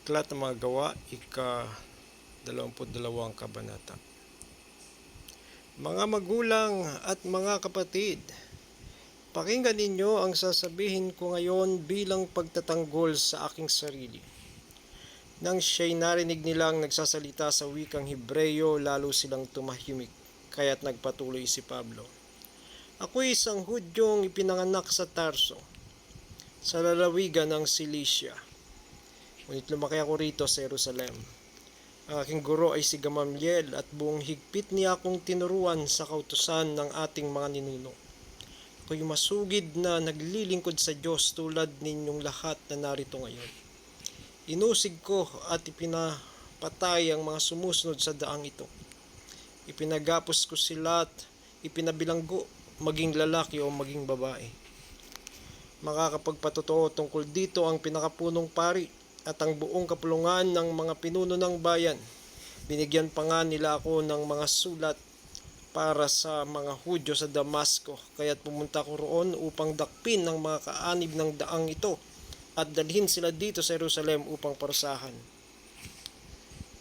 Aklat ng mga Gawa, ika-22 kabanata. Mga magulang at mga kapatid, pakinggan ninyo ang sasabihin ko ngayon bilang pagtatanggol sa aking sarili. Nang siya'y narinig nilang nagsasalita sa wikang Hebreyo, lalo silang tumahimik, kaya't nagpatuloy si Pablo. Ako'y isang Hudyong ipinanganak sa Tarso, sa lalawigan ng Cilicia. Ngunit lumaki ako rito sa Jerusalem. Ang aking guro ay si Gamaliel at buong higpit niya akong tinuruan sa kautusan ng ating mga ninuno. Ako'y masugid na naglilingkod sa Diyos tulad ninyong lahat na narito ngayon. Inusig ko at ipinapatay ang mga sumusunod sa daang ito. Ipinagapos ko sila at ipinabilanggo, maging lalaki o maging babae. Makakapagpatotoo tungkol dito ang pinakapunong pari at ang buong kapulungan ng mga pinuno ng bayan. Binigyan pa nga nila ako ng mga sulat para sa mga Hudyo sa Damasco, kaya't pumunta ko roon upang dakpin ang mga kaanib ng daang ito at dalhin sila dito sa Jerusalem upang parusahan.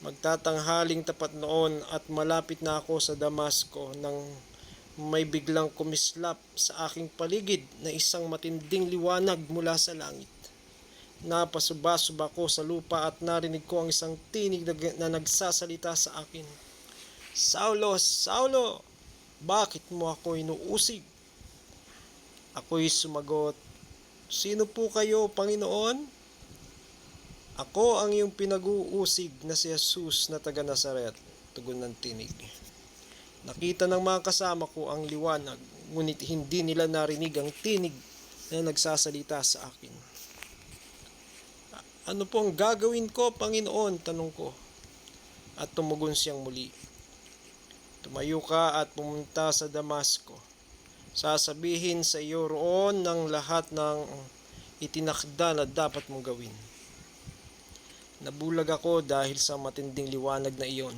Magtatanghaling tapat noon at malapit na ako sa Damasco nang may biglang kumislap sa aking paligid na isang matinding liwanag mula sa langit. Napasubasub ako sa lupa at narinig ko ang isang tinig na nagsasalita sa akin. Saulo, Saulo, bakit mo ako inuusig? Ako'y sumagot, sino po kayo, Panginoon? Ako ang iyong pinag-uusig na si Jesus na taga Nazaret, tugon ng tinig. Nakita ng mga kasama ko ang liwanag, ngunit hindi nila narinig ang tinig na nagsasalita sa akin. Ano pong gagawin ko, Panginoon? Tanong ko. At tumugon siyang muli. Tumayo ka at pumunta sa Damasco. Sasabihin sa iyo roon ng lahat ng itinakda na dapat mong gawin. Nabulag ako dahil sa matinding liwanag na iyon.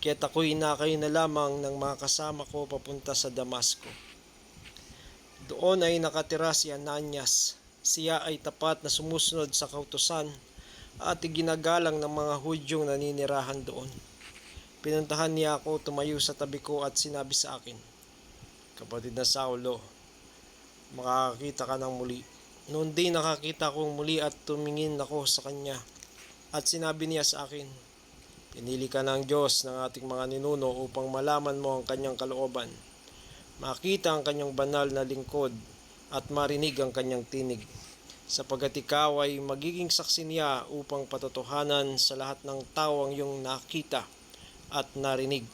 Kaya't ako'y inakay na lamang ng mga kasama ko papunta sa Damasco. Doon ay nakatira si Ananias. Siya ay tapat na sumusunod sa kautusan at ginagalang ng mga Hudyong naninirahan doon. Pinuntahan niya ako, tumayo sa tabi ko at sinabi sa akin, Kapatid na Saulo, makakakita ka ng muli. Noon din nakakita kong muli at tumingin ako sa kanya at sinabi niya sa akin, Pinili ka ng Diyos ng ating mga ninuno upang malaman mo ang kanyang kalooban, makita ang kanyang banal na lingkod at marinig ang kanyang tinig, sapagkat ikaw ay magiging saksi niya upang patotohanan sa lahat ng tao ang iyong nakita at narinig.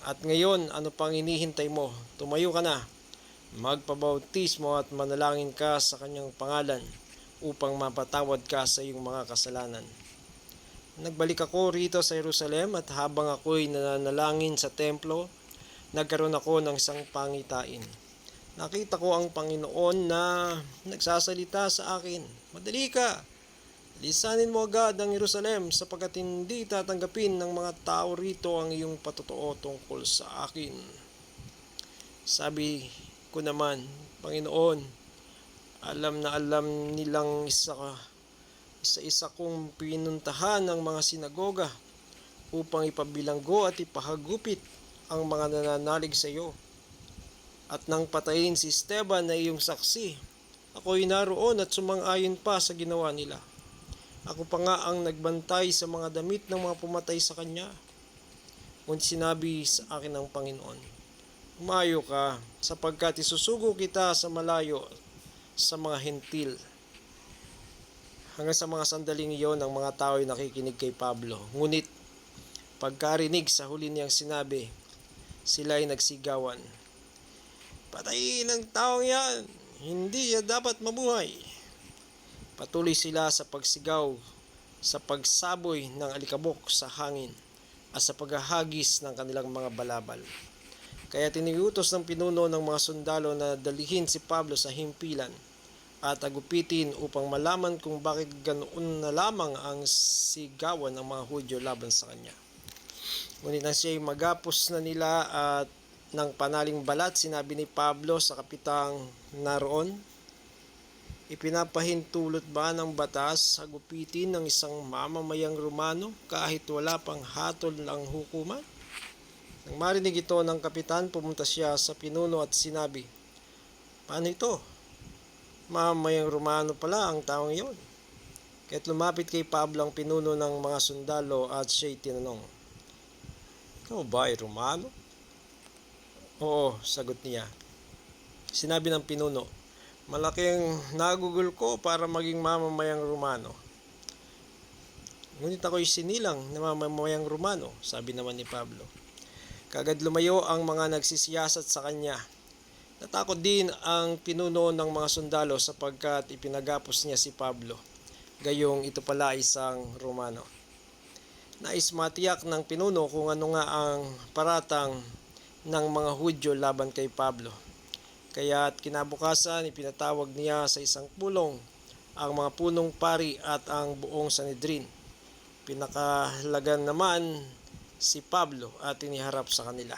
At ngayon, ano pang hinihintay mo? Tumayo ka na, magpabautismo at manalangin ka sa kanyang pangalan upang mapatawad ka sa iyong mga kasalanan. Nagbalik ako rito sa Jerusalem at habang ako'y nananalangin sa templo, nagkaroon ako ng isang pangitain. Nakita ko ang Panginoon na nagsasalita sa akin, Madali ka! Lisanin mo agad ang Jerusalem sapagkat hindi tatanggapin ng mga tao rito ang iyong patotoo tungkol sa akin. Sabi ko naman, Panginoon, alam na alam nilang isa-isa kong pinuntahan ng mga sinagoga upang ipabilanggo at ipahagupit ang mga nananalig sa iyo. At nang patayin si Esteban na iyong saksi, ako'y naroon at sumang-ayon pa sa ginawa nila. Ako pa nga ang nagbantay sa mga damit ng mga pumatay sa kanya. Ngunit sinabi sa akin ng Panginoon, Umayo ka, sapagkat isusugo kita sa malayo sa mga hentil. Hanggang sa mga sandaling iyon, ang mga tao ay nakikinig kay Pablo. Ngunit pagkarinig sa huli niyang sinabi, sila ay nagsigawan, Patayin ang taong yan! Hindi siya dapat mabuhay! Patuloy sila sa pagsigaw, sa pagsaboy ng alikabok sa hangin, at sa paghahagis ng kanilang mga balabal. Kaya tiniutos ng pinuno ng mga sundalo na dalhin si Pablo sa himpilan at agupitin upang malaman kung bakit ganoon na lamang ang sigawan ng mga Hudyo laban sa kanya. Ngunit nang siya'y magapos na nila at ng panaling balat, sinabi ni Pablo sa kapitang naroon, Ipinapahintulot ba ng batas hagupitin ng isang mamamayang Romano kahit wala pang hatol ng hukuman? Nang marinig ito ng kapitan, pumunta siya sa pinuno at sinabi, "Paano ito? Mamamayang Romano pala ang taong iyon." Kaya't lumapit kay Pablo ang pinuno ng mga sundalo at siya'y tinanong, "Ikaw ba ay Romano?" "Oo," sagot niya. Sinabi ng pinuno, "Malaking nagugol ko para maging mamamayang Romano." "Ngunit ako'y sinilang na mamamayang Romano," sabi naman ni Pablo. Kagad lumayo ang mga nagsisiyasat sa kanya. Natakot din ang pinuno ng mga sundalo sapagkat ipinagapos niya si Pablo. Gayong ito pala isang Romano. Nais matiyak ng pinuno kung ano nga ang paratang ng mga Hudyo laban kay Pablo. Kaya't kinabukasan ipinatawag niya sa isang pulong ang mga punong pari at ang buong Sanhedrin. Pinakahalagan naman si Pablo at iniharap sa kanila.